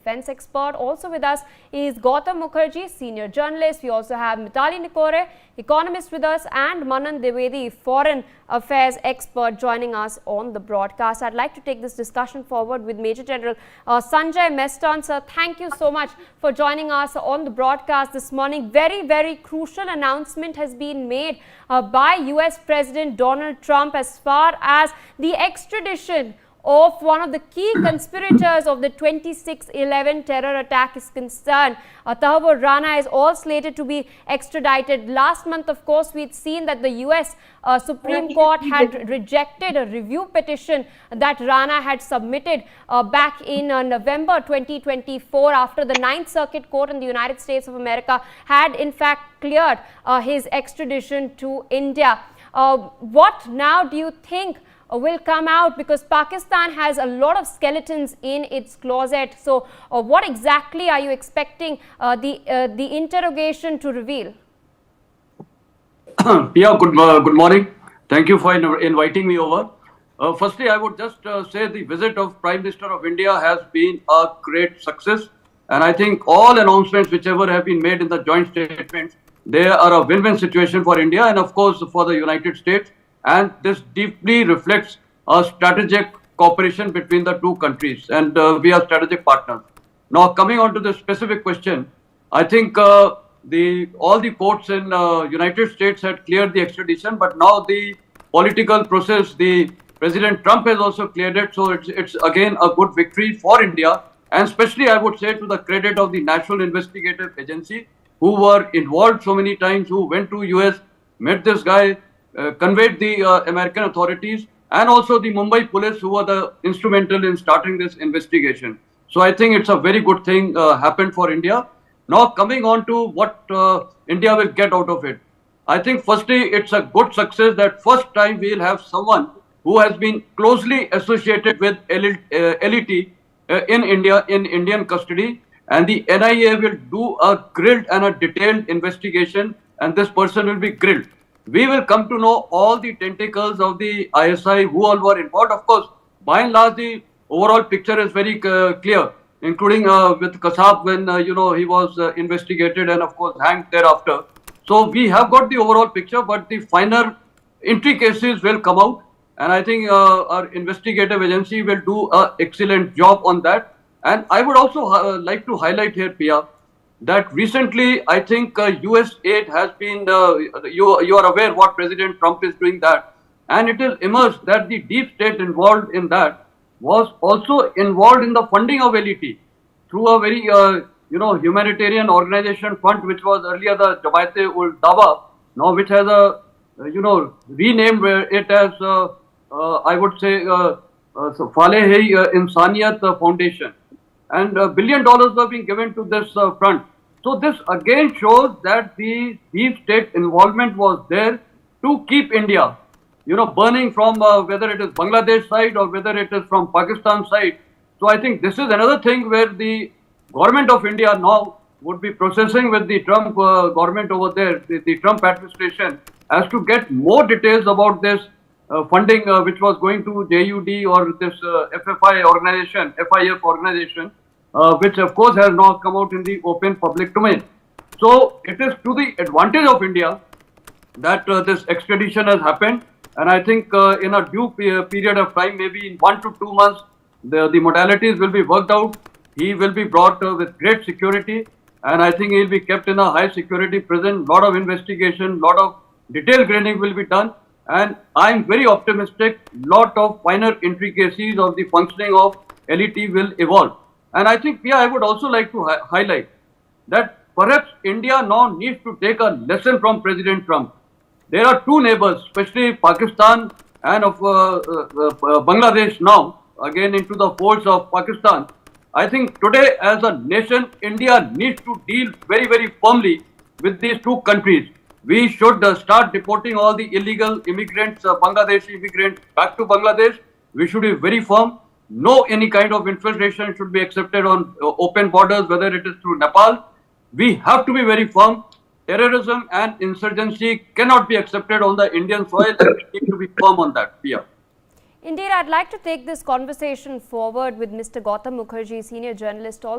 Defense expert. Also with us is Gautam Mukherjee, senior journalist. We also have Mitali Nikore, economist with us, and Manan Dwivedi, foreign affairs expert, joining us on the broadcast. I'd like to take this discussion forward with Major General Sanjay Mestan. Sir, thank you so much for joining us on the broadcast this morning. Very crucial announcement has been made by US President Donald Trump as far as the extradition of one of the key conspirators of the 26/11 terror attack is concerned. Tahabur Rana is all slated to be extradited. Last month, of course, we'd seen that the US Supreme Court had rejected a review petition that Rana had submitted back in November 2024 after the Ninth Circuit Court in the United States of America had in fact cleared his extradition to India. What now do you think will come out, because Pakistan has a lot of skeletons in its closet? So what exactly are you expecting the interrogation to reveal? Yeah, good morning. Thank you for inviting me over. Firstly, I would just say the visit of Prime Minister of India has been a great success, and I think all announcements whichever have been made in the joint statements, they are a win-win situation for India and of course for the United States. And this deeply reflects a strategic cooperation between the two countries, and we are strategic partners. Now, coming on to the specific question, I think all the courts in United States had cleared the extradition, but now the political process, the President Trump has also cleared it. So it's again a good victory for India, and especially I would say to the credit of the National Investigative Agency, who were involved so many times, who went to US, met this guy, conveyed the American authorities, and also the Mumbai police, who were the instrumental in starting this investigation. So I think it's a very good thing happened for India. Now coming on to what India will get out of it. I think firstly it's a good success that first time we will have someone who has been closely associated with LET in India, in Indian custody, and the NIA will do a grilled and a detailed investigation, and this person will be grilled. We will come to know all the tentacles of the ISI, who all were involved. Of course, by and large, the overall picture is very clear, including with Kasab when, he was investigated and of course hanged thereafter. So we have got the overall picture, but the finer intricacies will come out. And I think our investigative agency will do an excellent job on that. And I would also like to highlight here, Pia, that recently, I think US aid has been, you are aware what President Trump is doing that. And it is emerged that the deep state involved in that was also involved in the funding of LET through a very, humanitarian organization fund, which was earlier the Jamaat-ul-Dawa, now which has a, renamed it as, I would say, Faleh-e-Insaniyat Foundation. And $1 billion were being given to this front. So this again shows that the deep state involvement was there to keep India, burning from whether it is Bangladesh side or whether it is from Pakistan side. So I think this is another thing where the government of India now would be processing with the Trump government over there, the Trump administration, as to get more details about this funding which was going to JUD or this FFI organization, FIF organization, which of course has now come out in the open public domain. So it is to the advantage of India that this extradition has happened, and I think in a due period of time, maybe in 1 to 2 months, the modalities will be worked out. He will be brought with great security, and I think he will be kept in a high security prison. Lot of investigation, lot of detailed grading will be done, and I am very optimistic. Lot of finer intricacies of the functioning of LET will evolve. And I think, I would also like to highlight that perhaps India now needs to take a lesson from President Trump. There are two neighbors, especially Pakistan and of Bangladesh now, again into the folds of Pakistan. I think today as a nation, India needs to deal very firmly with these two countries. We should start deporting all the illegal immigrants, Bangladeshi immigrants, back to Bangladesh. We should be very firm. No any kind of infiltration should be accepted on open borders, whether it is through Nepal. We have to be very firm. Terrorism and insurgency cannot be accepted on the Indian soil, and we need to be firm on that. Pia. Indeed, I'd like to take this conversation forward with Mr. Gautam Mukherjee, senior journalist, also